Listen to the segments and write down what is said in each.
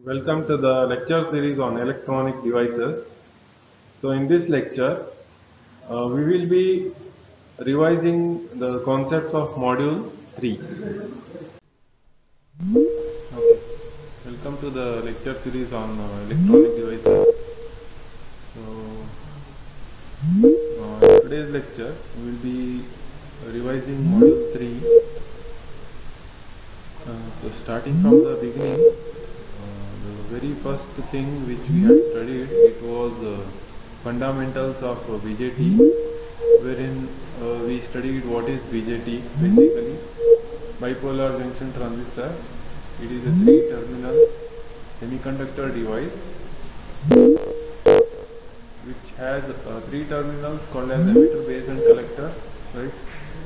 Welcome to the lecture series on electronic devices. So in this lecture, we will be revising the concepts of module 3. Okay. Welcome to the lecture series on electronic devices. So in today's lecture, we will be revising module 3. So starting from the beginning, the very first thing which we had studied, it was fundamentals of BJT, wherein we studied what is BJT basically. Bipolar junction transistor. It is a three-terminal semiconductor device which has three terminals called as emitter, base, and collector, right?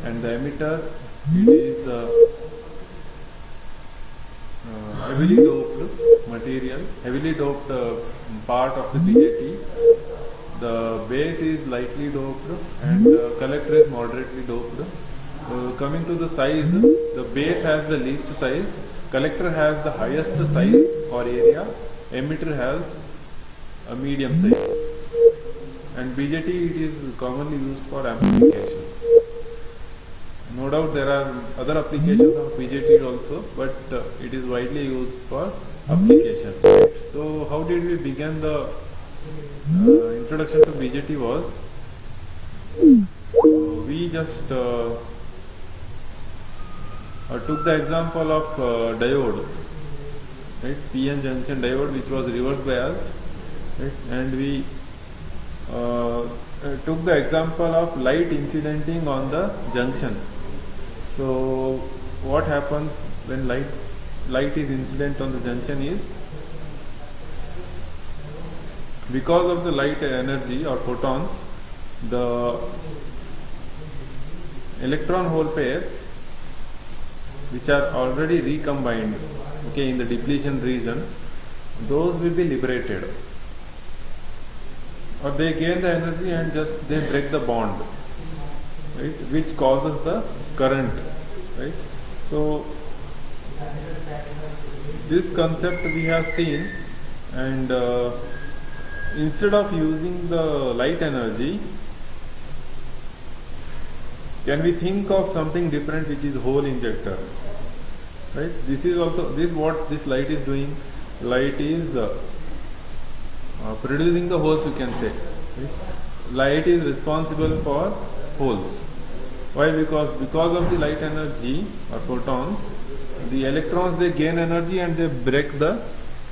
And the emitter, it is the heavily doped material, heavily doped part of the BJT. The base is lightly doped and the collector is moderately doped. Coming to the size, the base has the least size, collector has the highest size or area, emitter has a medium size, and BJT it is commonly used for amplification. No doubt there are other applications of BJT also, but it is widely used for application. Right? So how did we begin the introduction to BJT was, we just took the example of diode, right? PN junction diode which was reverse biased, right? And we took the example of light incidenting on the junction. So what happens when light is incident on the junction is, because of the light energy or photons, the electron hole pairs which are already recombined, okay, in the depletion region, those will be liberated, or they gain the energy and just they break the bond, right, which causes the current, right? So this concept we have seen, and instead of using the light energy, can we think of something different which is hole injector, right? This is also what this light is doing. Light is producing the holes, you can say, right? Light is responsible for holes. Why? Because of the light energy or photons, the electrons they gain energy and they break the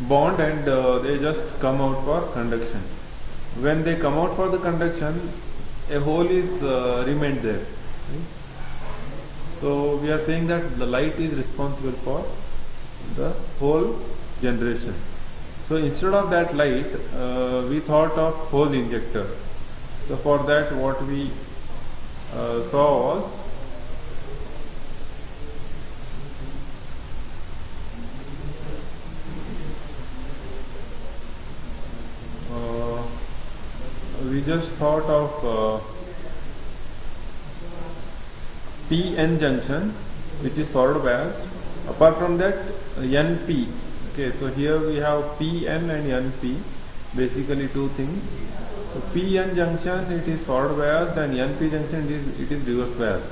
bond, and they just come out for conduction. When they come out for the conduction, a hole is remained there, right? So we are saying that the light is responsible for the hole generation. So instead of that light, we thought of hole injector. So for that, what we saw was, we just thought of PN junction, which is forward biased. Apart from that, NP. Okay, so here we have PN and NP, basically two things. So PN junction it is forward biased, and NP junction it is reverse biased.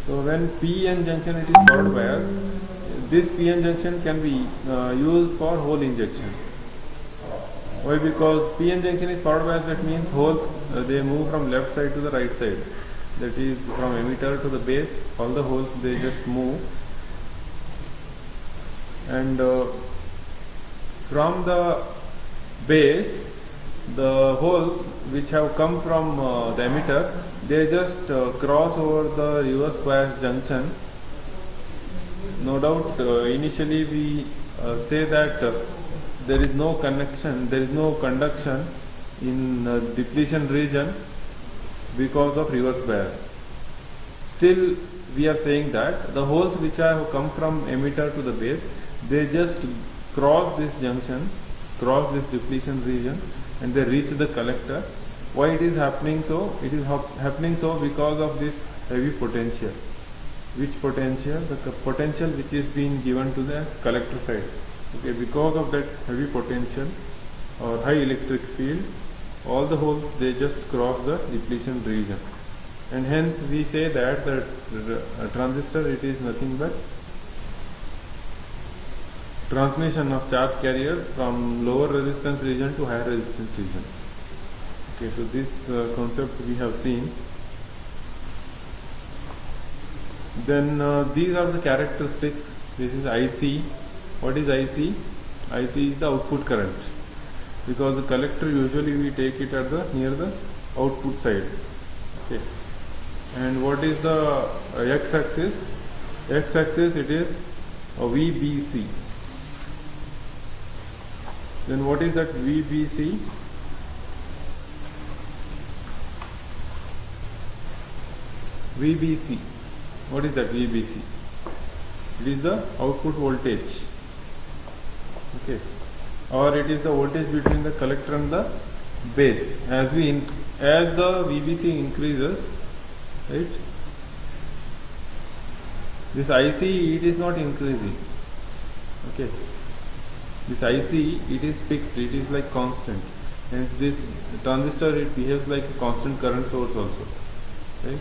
So when PN junction it is forward biased, this PN junction can be used for hole injection. Why? Because PN junction is forward biased, that means holes they move from left side to the right side. That is from emitter to the base, all the holes they just move, and from the base, the holes which have come from the emitter, they just cross over the reverse bias junction. No doubt initially we say that there is no connection, there is no conduction in depletion region because of reverse bias. Still we are saying that the holes which have come from emitter to the base, they just cross this junction, cross this depletion region, and they reach the collector. Why it is happening so? It is happening so because of this heavy potential. Which potential? The potential which is being given to the collector side. Okay, because of that heavy potential or high electric field, all the holes they just cross the depletion region, and hence we say that the transistor, it is nothing but transmission of charge carriers from lower resistance region to higher resistance region. Okay, so this concept we have seen. Then these are the characteristics. This is IC. What is IC? IC is the output current, because the collector usually we take it at the near the output side. Okay. And what is the x-axis? X-axis, it is a VBC. Then what is that VBC? VBC. What is that VBC? It is the output voltage. Okay. Or it is the voltage between the collector and the base. As the VBC increases, right? This IC, it is not increasing. Okay. This IC, it is fixed. It is like constant. Hence, this transistor, it behaves like a constant current source also. Right?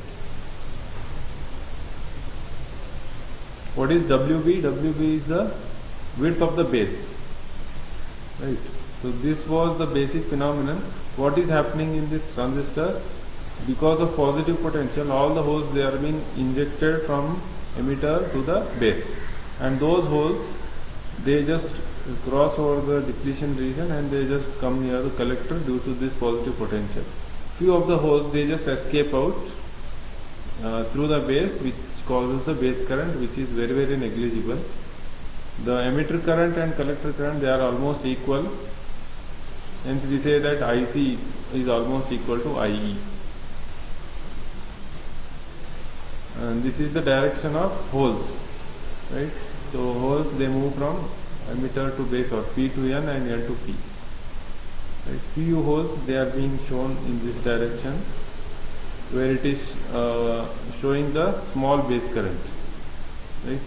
What is WB? WB is the width of the base. Right. So this was the basic phenomenon. What is happening in this transistor? Because of positive potential, all the holes, they are being injected from emitter to the base, and those holes, they just cross over the depletion region and they just come near the collector due to this positive potential. Few of the holes, they just escape out through the base, which causes the base current, which is very, very negligible. The emitter current and collector current, they are almost equal. Hence we say that IC is almost equal to IE. And this is the direction of holes, right? So holes, they move from emitter to base, or P to N and N to P. Right? Few holes, they are being shown in this direction, where it is showing the small base current, right?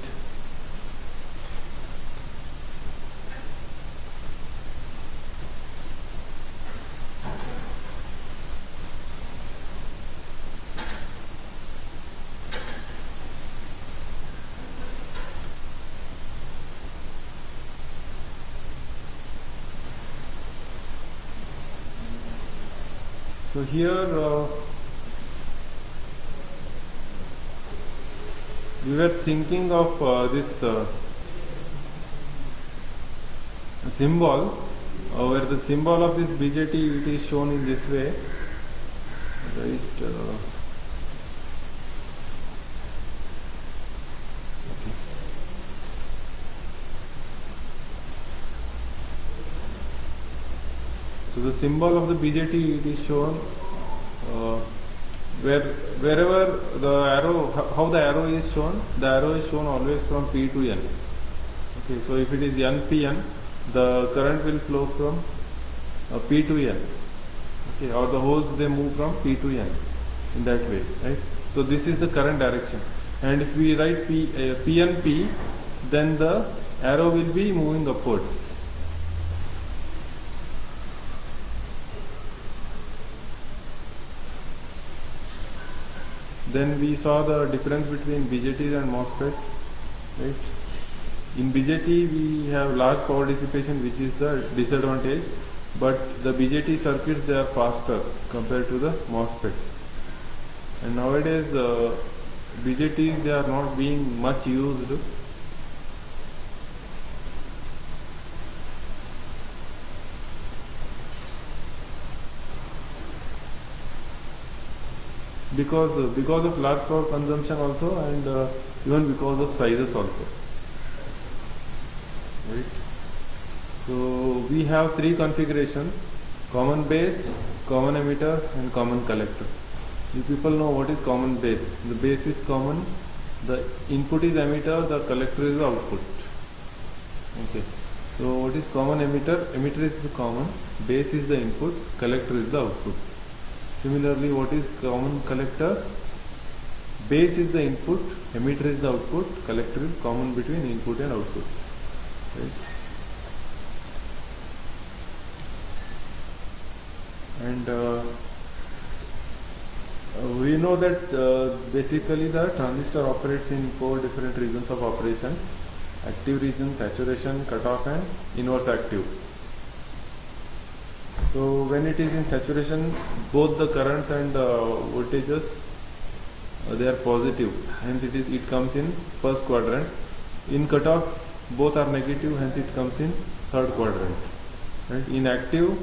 So here we were thinking of this symbol, where the symbol of this BJT, it is shown in this way, right? So the symbol of the BJT, it is shown wherever the arrow, how the arrow is shown, the arrow is shown always from P to N. Okay, so if it is NPN, the current will flow from P to N. Okay, or the holes, they move from P to N in that way, right? So this is the current direction. And if we write PNP, then the arrow will be moving upwards. Then we saw the difference between BJTs and MOSFET, right? In BJT we have large power dissipation, which is the disadvantage, but the BJT circuits, they are faster compared to the MOSFETs. And nowadays BJTs, they are not being much used. Because of large power consumption also, and even because of sizes also, right? So we have three configurations: common base, common emitter and common collector. You people know what is common base. The base is common, the input is emitter, the collector is the output. Okay. So what is common emitter? Emitter is the common, base is the input, collector is the output. Similarly, what is common collector? Base is the input, emitter is the output, collector is common between input and output. Right? And we know that basically the transistor operates in 4 different regions of operation: active region, saturation, cutoff, and inverse active. So when it is in saturation, both the currents and voltages they are positive, hence it comes in first quadrant. In cutoff, both are negative, hence it comes in third quadrant. Right? In active,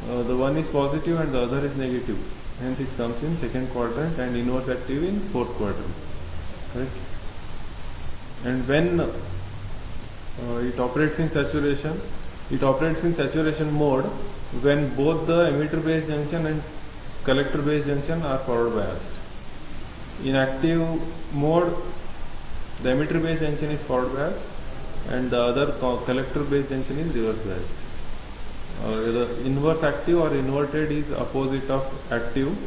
the one is positive and the other is negative, hence it comes in second quadrant, and inverse active in fourth quadrant. Right? And when it operates in saturation mode when both the emitter base junction and collector base junction are forward biased. In active mode, the emitter base junction is forward biased and the other collector base junction is reverse biased. The inverse active or inverted is opposite of active,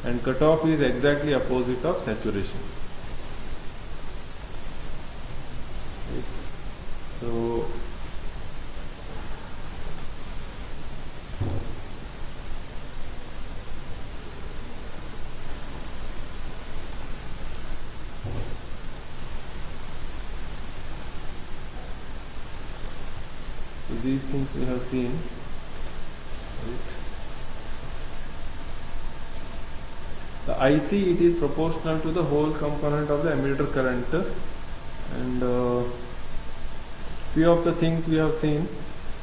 and cutoff is exactly opposite of saturation. Right. So these things we have seen. Right. The IC, it is proportional to the whole component of the emitter current, and few of the things we have seen,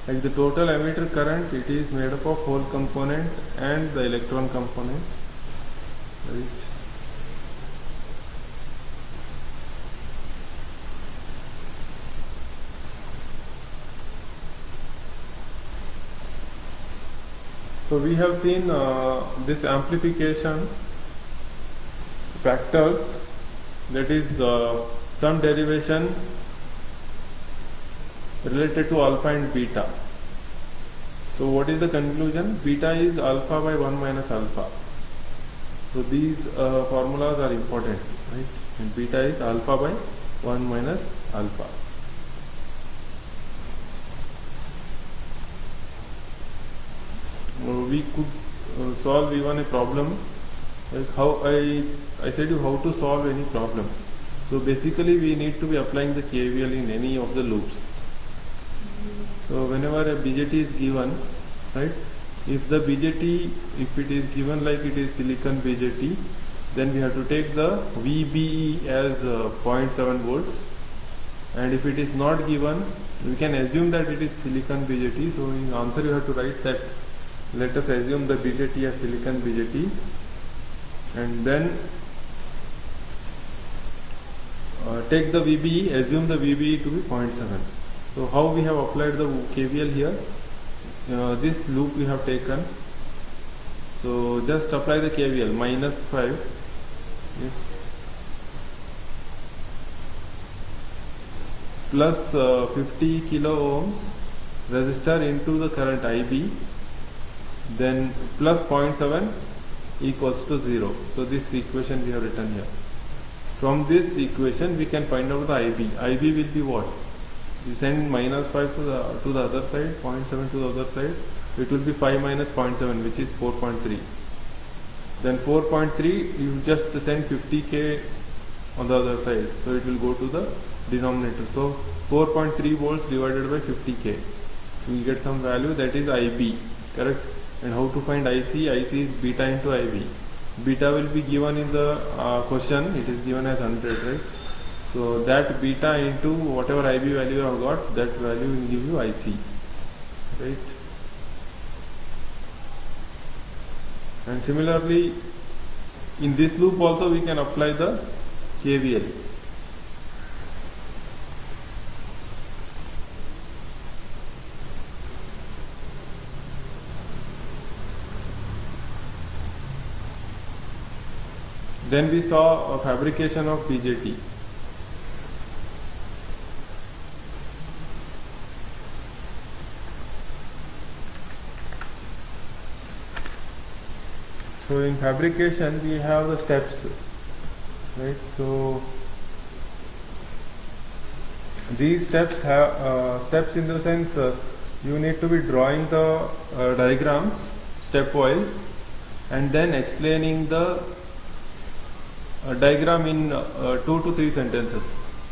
like the total emitter current, it is made up of whole component and the electron component. Right. So we have seen this amplification factors, that is some derivation related to alpha and beta. So what is the conclusion? Beta is alpha by 1 minus alpha. So these formulas are important, right? And beta is alpha by 1 minus alpha. We could solve even a problem, like how I said you how to solve any problem. So basically we need to be applying the KVL in any of the loops. So whenever a BJT is given, right, if the BJT, if it is given like it is silicon BJT, then we have to take the VBE as 0.7 volts, and if it is not given, we can assume that it is silicon BJT. So in answer you have to write that let us assume the BJT as silicon BJT, and then take the VBE, assume the VBE to be 0.7. So how we have applied the KVL here? This loop we have taken. So just apply the KVL, minus 5 is plus 50 kilo ohms resistor into the current IB, then plus 0.7 equals to 0. So this equation we have written here. From this equation we can find out the IB. IB will be what? You send minus 5 to the other side, 0.7 to the other side, it will be 5 minus 0.7, which is 4.3. Then 4.3 you just send 50k on the other side, so it will go to the denominator. So 4.3 volts divided by 50k, you will get some value, that is IB, correct? And how to find IC? IC is beta into IB. Beta will be given in the question, it is given as 100, right? So that beta into whatever IB value you have got, that value will give you IC, right? And similarly, in this loop also we can apply the KVL. Then we saw a fabrication of BJT. So in fabrication we have the steps, right? So these steps have steps in the sense you need to be drawing the diagrams stepwise, and then explaining the diagram in 2 to 3 sentences,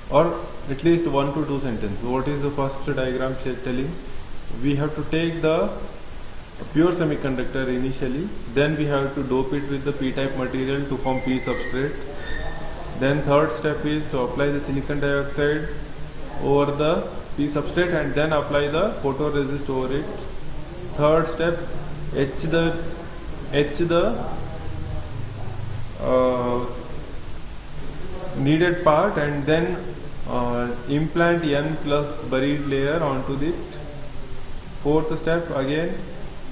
or at least 1 to 2 sentences. What is the first diagram telling? We have to take the pure semiconductor initially, then we have to dope it with the p-type material to form p substrate. Then third step is to apply the silicon dioxide over the p substrate and then apply the photoresist over it. Third step, etch the needed part and then implant n plus buried layer onto it. Fourth step, again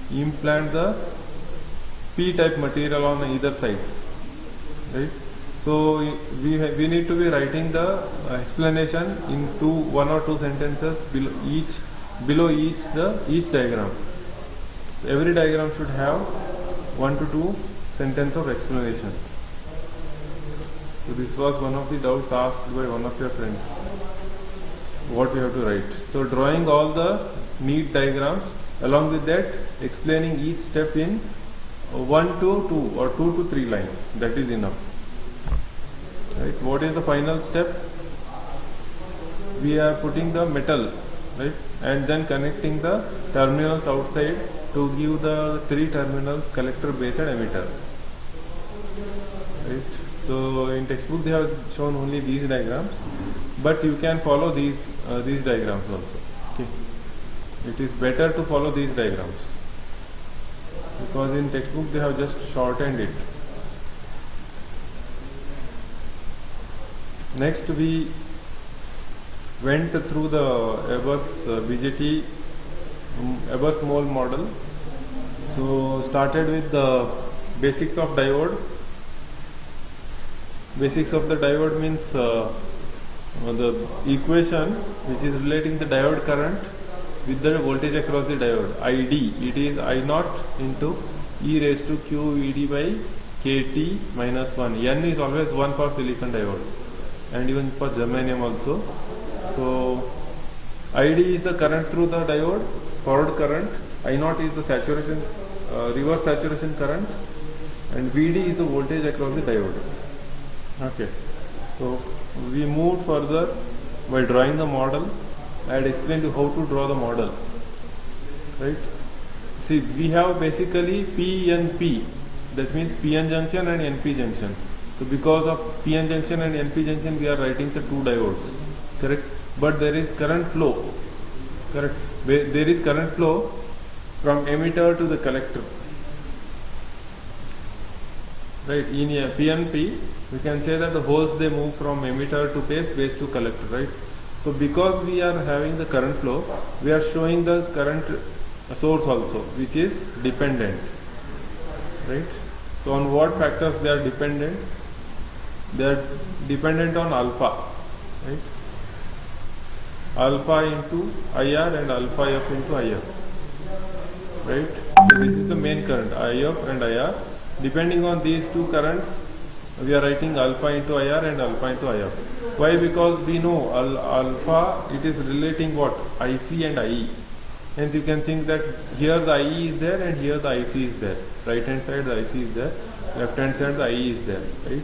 implant the p-type material on either sides, right? So we need to be writing the explanation in 1 or 2 sentences below each diagram. So every diagram should have 1 to 2 sentences of explanation. So this was one of the doubts asked by one of your friends, what we have to write. So drawing all the neat diagrams, along with that explaining each step in 1 to 2 or 2 to 3 lines, that is enough. Right? What is the final step? We are putting the metal, right, and then connecting the terminals outside to give the 3 terminals collector, base and emitter. Right? So in textbook they have shown only these diagrams, but you can follow these diagrams also. Okay. It is better to follow these diagrams because in textbook they have just shortened it. Next we went through the Ebers BJT Ebers mole model. So started with the basics of diode. Basics of the diode means the equation which is relating the diode current with the voltage across the diode. ID, it is I naught into e raised to q Vd by kt minus 1. N is always 1 for silicon diode and even for germanium also. So ID is the current through the diode, forward current. I naught is the saturation, reverse saturation current, and Vd is the voltage across the diode. Okay, so we moved further by drawing the model. I had explained you how to draw the model, right? See, we have basically PNP, that means PN junction and NP junction. So because of PN junction and NP junction, we are writing the 2 diodes, correct? But there is current flow, correct? There is current flow from emitter to the collector, right? In a PNP, we can say that the holes, they move from emitter to base to collector, right? So because we are having the current flow, we are showing the current source also, which is dependent, right? So on what factors they are dependent? They are dependent on alpha, right? Alpha into IR and alpha F into IF, right? So this is the main current, IF and IR. Depending on these 2 currents, we are writing alpha into IR and alpha into IF. Why? Because we know alpha, it is relating what? IC and IE. Hence you can think that here the IE is there and here the IC is there. Right hand side the IC is there, left hand side the IE is there, right?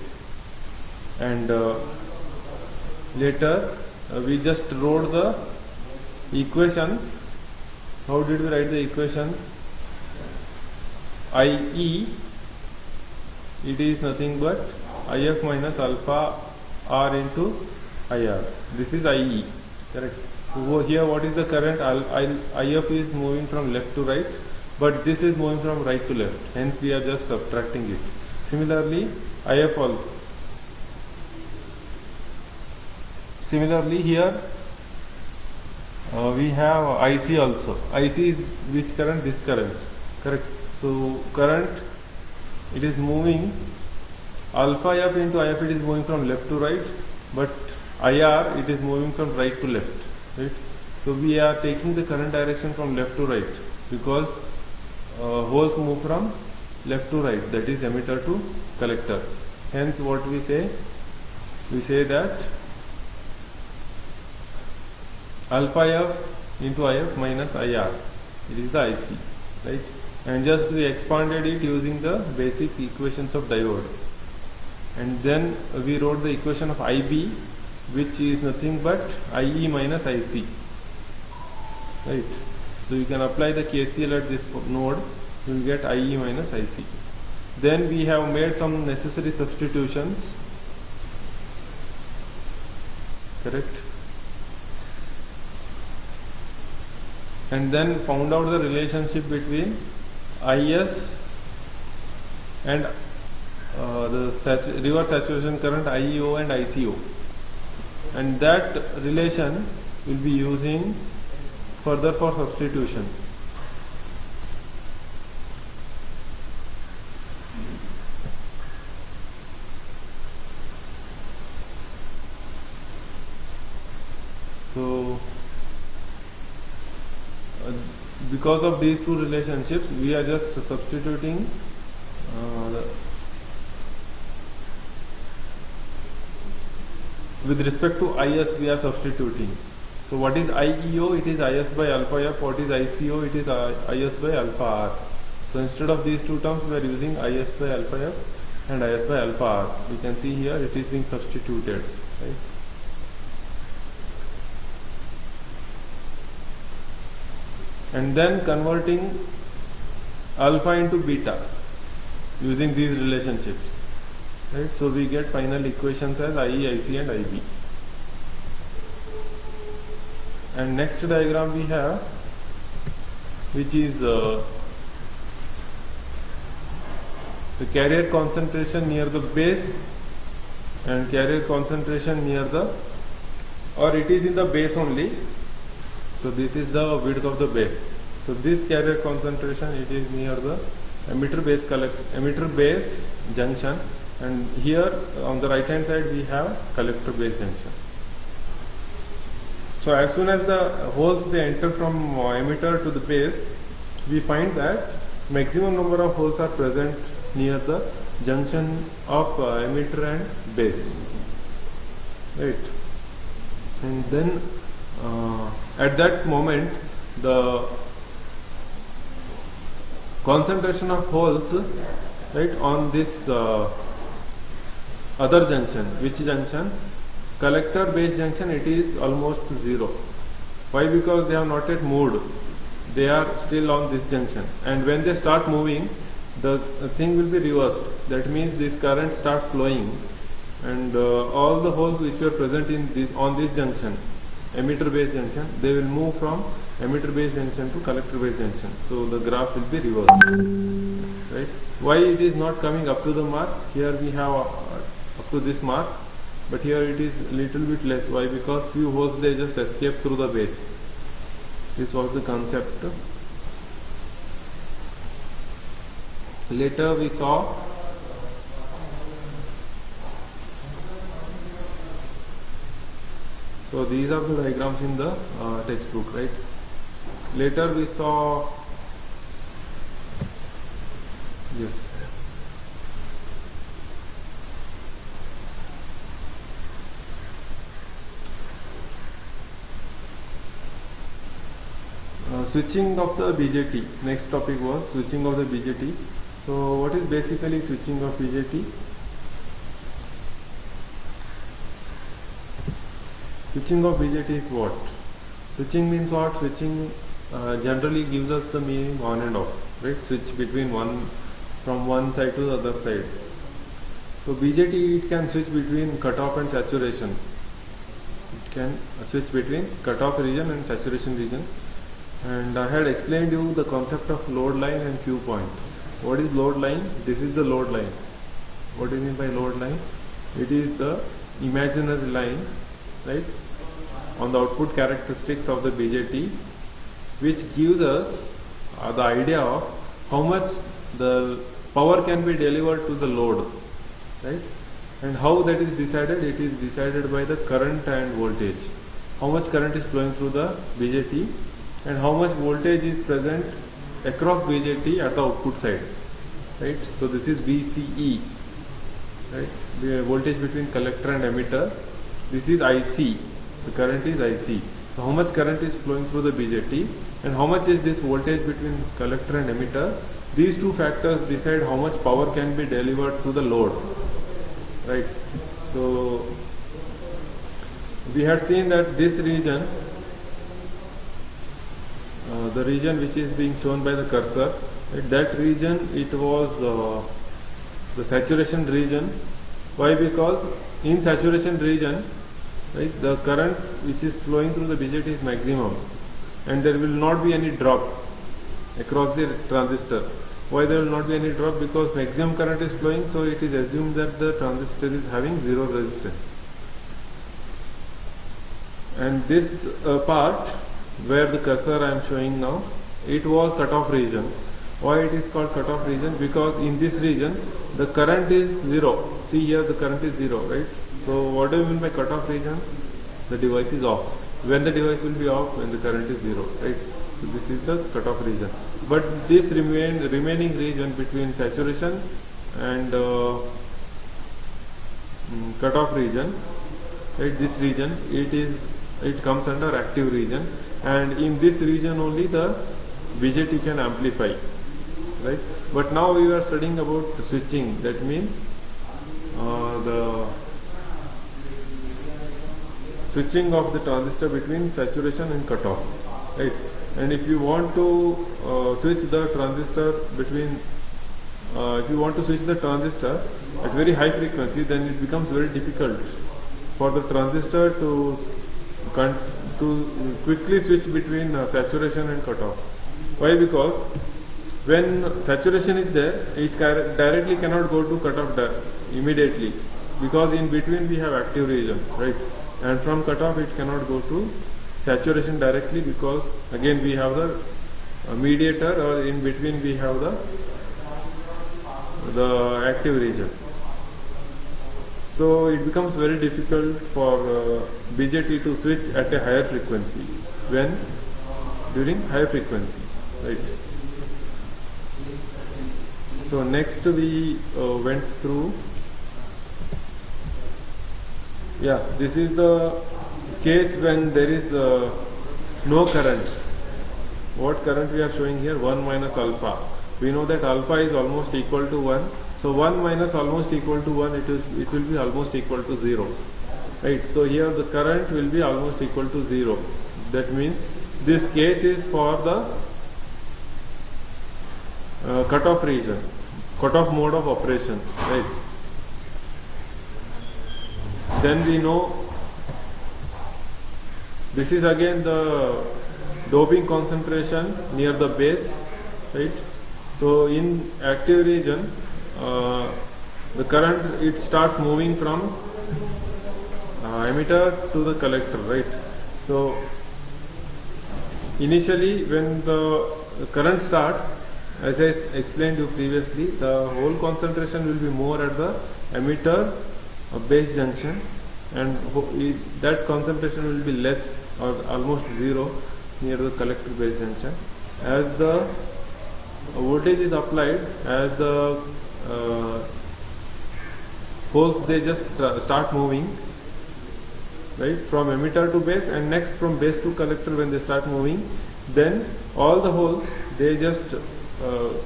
And later we just wrote the equations. How did we write the equations? IE, it is nothing but IF minus alpha R into IR. This is IE, correct? So here what is the current? IF is moving from left to right, but this is moving from right to left. Hence we are just subtracting it. Similarly, IF also. Similarly here we have IC also. IC is which current? This current, correct? So current, it is moving alpha F into IF, it is moving from left to right, but IR, it is moving from right to left, right? So we are taking the current direction from left to right because holes move from left to right, that is emitter to collector. Hence what we say? We say that alpha F into IF minus IR, it is the IC, right? and just we expanded it using the basic equations of diode, and then we wrote the equation of IB, which is nothing but IE minus IC, right? So you can apply the KCL at this node, you will get IE minus IC. Then we have made some necessary substitutions, correct, and then found out the relationship between IS and the reverse saturation current IEO and ICO, and that relation will be using further for substitution. So because of these two relationships, we are just substituting with respect to IS, we are substituting. So what is IEO? It is IS by alpha F. What is ICO? It is IS by alpha R. So instead of these two terms, we are using IS by alpha F and IS by alpha R. You can see here it is being substituted, right? And then converting alpha into beta using these relationships, right? So we get final equations as IE, IC and IB. And next diagram we have, which is the carrier concentration near the base and carrier concentration near the, or it is in the base only. So this is the width of the base. So this carrier concentration, it is near the emitter base junction, and here on the right hand side we have collector base junction. So as soon as the holes they enter from emitter to the base, we find that maximum number of holes are present near the junction of emitter and base, right? And then at that moment the concentration of holes, right, on this other junction, which junction? Collector base junction, it is almost zero. Why? Because they have not yet moved, they are still on this junction, and when they start moving, the thing will be reversed. That means this current starts flowing, and all the holes which were present in this, on this junction, emitter base junction, they will move from emitter base junction to collector base junction. So the graph will be reversed, right? Why it is not coming up to the mark? Here we have up to this mark, but here it is little bit less. Why? Because few holes they just escape through the base. This was the concept. Later we saw so these are the diagrams in the textbook, right? Later we saw, yes, switching of the BJT. Next topic was switching of the BJT. So what is basically switching of BJT? Switching of BJT is what? Switching means what? Switching generally gives us the meaning on and off, right? Switch between from one side to the other side. So BJT, it can switch between cutoff and saturation. It can switch between cutoff region and saturation region. And I had explained you the concept of load line and Q point. What is load line? This is the load line. What do you mean by load line? It is the imaginary line, right, on the output characteristics of the BJT, which gives us the idea of how much the power can be delivered to the load, right? And how that is decided? It is decided by the current and voltage. How much current is flowing through the BJT and how much voltage is present across BJT at the output side, right? So this is VCE, right? The voltage between collector and emitter. This is IC. The current is IC. So how much current is flowing through the BJT and how much is this voltage between collector and emitter. These two factors decide how much power can be delivered to the load, right? So we had seen that this region, the region which is being shown by the cursor, right, that region, it was the saturation region. Why? Because in saturation region, right, the current which is flowing through the BJT is maximum, and there will not be any drop across the transistor. Why there will not be any drop? Because maximum current is flowing, so it is assumed that the transistor is having zero resistance. And this part where the cursor I am showing now, it was cutoff region. Why it is called cutoff region? Because in this region the current is zero. See here, the current is zero, right? So what do you mean by cutoff region? The device is off. When the device will be off? When the current is zero, right? So this is the cutoff region. But this remaining region between saturation and cutoff region, right? This region, it comes under active region, and in this region only the BJT can amplify, right? But now we are studying about switching. That means the switching of the transistor between saturation and cutoff, right? And if you want to switch the transistor between if you want to switch the transistor at very high frequency, then it becomes very difficult for the transistor to quickly switch between saturation and cutoff. Why? Because when saturation is there, it directly cannot go to cutoff immediately, because in between we have active region, right? And from cutoff it cannot go to saturation directly, because again we have the mediator, or in between we have the active region. So it becomes very difficult for BJT to switch at a higher frequency during higher frequency, right? So next we went through, this is the case when there is no current. What current we are showing here? 1 minus alpha. We know that alpha is almost equal to 1. So 1 minus almost equal to 1, it will be almost equal to 0. Right? So here the current will be almost equal to 0. That means this case is for the cutoff region, cutoff mode of operation. Right? Then we know this is again the doping concentration near the base, right? So in active region, the current, it starts moving from emitter to the collector, right? So initially when the current starts, as I explained you previously, the whole concentration will be more at the emitter base junction, and that concentration will be less or almost zero near the collector base junction. As the voltage is applied, as the holes, they just start moving, right, from emitter to base, and next from base to collector. When they start moving, then all the holes, they just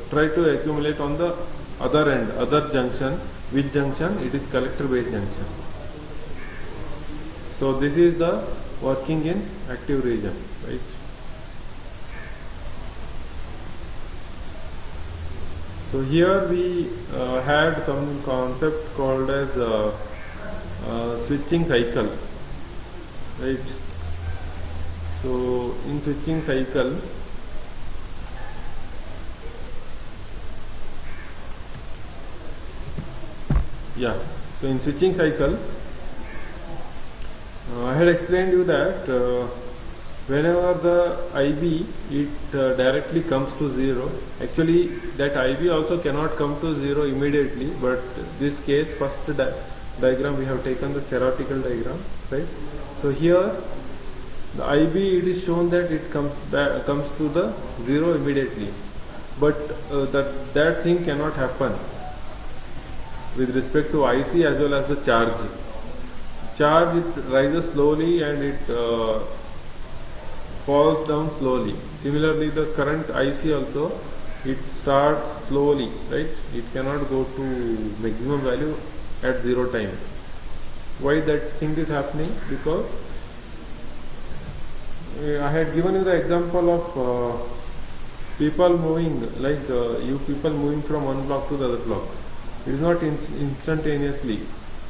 try to accumulate on the other end, other junction. Which junction? It is collector base junction. So this is the working in active region, right? So here we had some concept called as switching cycle, right? So in switching cycle, so in switching cycle, I had explained you that whenever the IB, it directly comes to 0. Actually that IB also cannot come to 0 immediately, but this case, first diagram we have taken the theoretical diagram, right? So here the IB, it is shown that it comes to the 0 immediately, but that thing cannot happen with respect to IC as well as the charge. Charge, it rises slowly and it falls down slowly. Similarly, the current IC also, it starts slowly, right? It cannot go to maximum value at 0 time. Why that thing is happening? Because I had given you the example of people moving, like you people moving from one block to the other block. It is not instantaneously.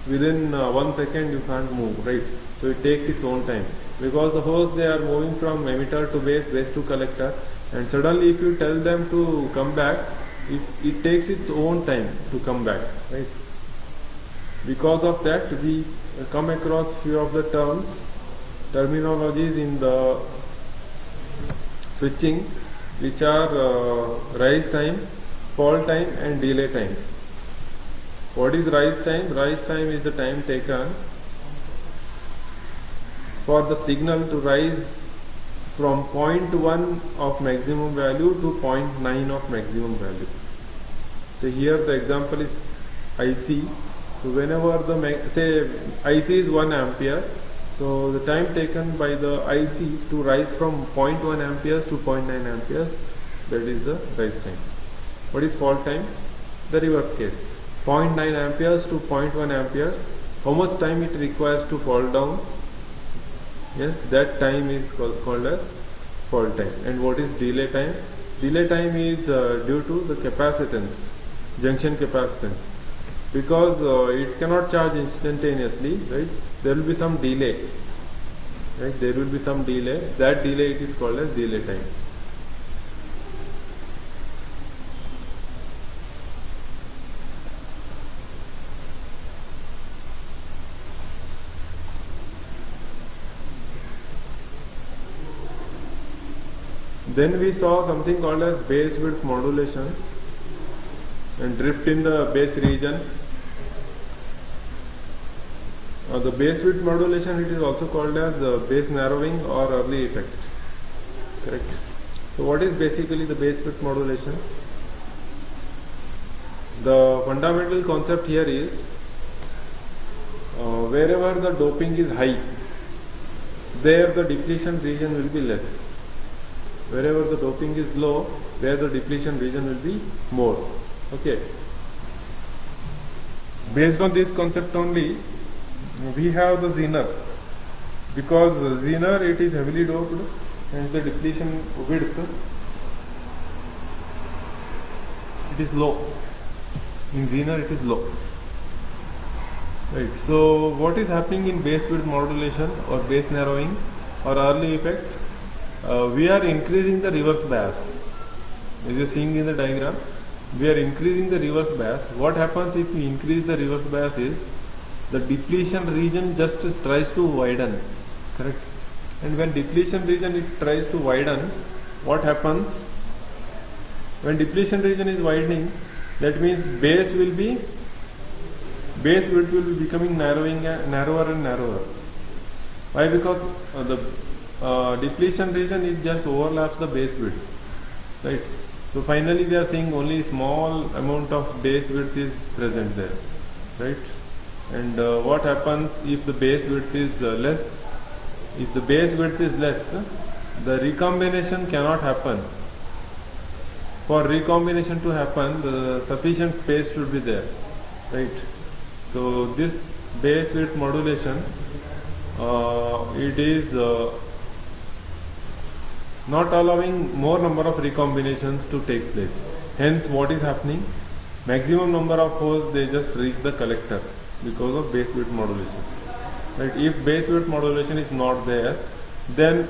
Within 1 second you can't move, right? So it takes its own time, because the holes, they are moving from emitter to base, base to collector, and suddenly if you tell them to come back, it takes its own time to come back, right? Because of that, we come across few of the terminologies in the switching, which are rise time, fall time and delay time. What is rise time? Rise time is the time taken for the signal to rise from 0.1 of maximum value to 0.9 of maximum value. So here the example is IC. So whenever the say IC is 1 ampere, so the time taken by the IC to rise from 0.1 amperes to 0.9 amperes, that is the rise time. What is fall time? The reverse case. 0.9 amperes to 0.1 amperes. How much time it requires to fall down? Yes, that time is called as fall time. And what is delay time? Delay time is due to the capacitance, junction capacitance. Because it cannot charge instantaneously, right? There will be some delay, right? There will be some delay. That delay, it is called as delay time. Then we saw something called as base width modulation and drift in the base region. The base width modulation, it is also called as base narrowing or early effect. Correct. So what is basically the base width modulation? The fundamental concept here is wherever the doping is high, there the depletion region will be less. Wherever the doping is low, there the depletion region will be more. Okay. Based on this concept only, we have the Zener. Because Zener, it is heavily doped, and the depletion width, it is low. In Zener, it is low. Right. So what is happening in base width modulation or base narrowing or early effect? We are increasing the reverse bias. As you are seeing in the diagram, we are increasing the reverse bias. What happens if we increase the reverse bias is the depletion region just tries to widen. Correct. And when depletion region it tries to widen, what happens? When depletion region is widening, that means base width will be becoming narrower and narrower. Why? Because the depletion region, it just overlaps the base width, right? So finally we are seeing only small amount of base width is present there, right? And what happens if the base width is less? If the base width is less, the recombination cannot happen. For recombination to happen, the sufficient space should be there, right? So this base width modulation, it is not allowing more number of recombinations to take place. Hence what is happening? Maximum number of holes, they just reach the collector because of base width modulation. Right? If base width modulation is not there, then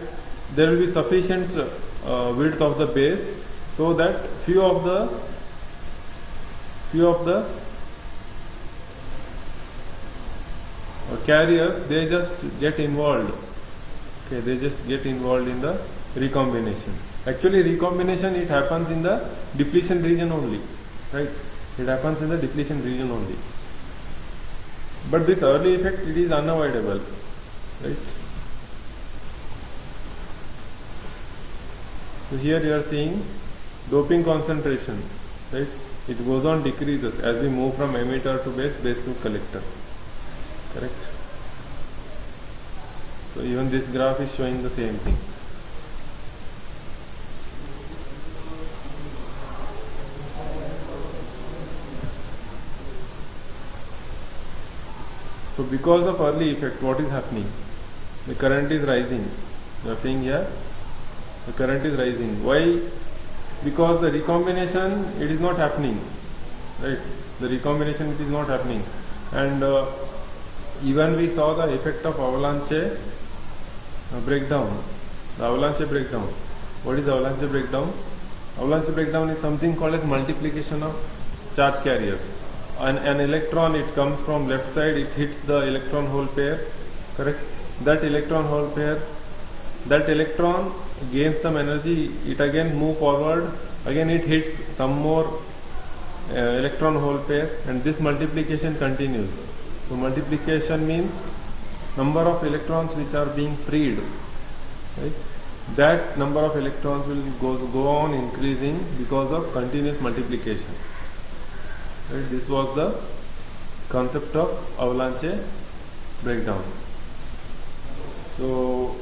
there will be sufficient width of the base, so that few of the carriers, they just get involved. Okay, they just get involved in the recombination. Actually, recombination, it happens in the depletion region only, right? It happens in the depletion region only. But this early effect, it is unavoidable, right? So here you are seeing doping concentration, right? It goes on decreases as we move from emitter to base, base to collector. Correct. So even this graph is showing the same thing. So because of early effect, what is happening? The current is rising. You are seeing here, the current is rising. Why? Because the recombination, it is not happening, right? The recombination, it is not happening. And even we saw the effect of avalanche breakdown. The avalanche breakdown. What is avalanche breakdown? Avalanche breakdown is something called as multiplication of charge carriers. An electron, it comes from left side, it hits the electron hole pair, correct? That electron hole pair, that electron gains some energy, it again move forward, again it hits some more electron hole pair, and this multiplication continues. So multiplication means number of electrons which are being freed, right? That number of electrons will go on increasing because of continuous multiplication. Right? This was the concept of avalanche breakdown. So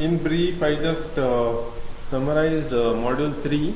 in brief, I just summarized module 3.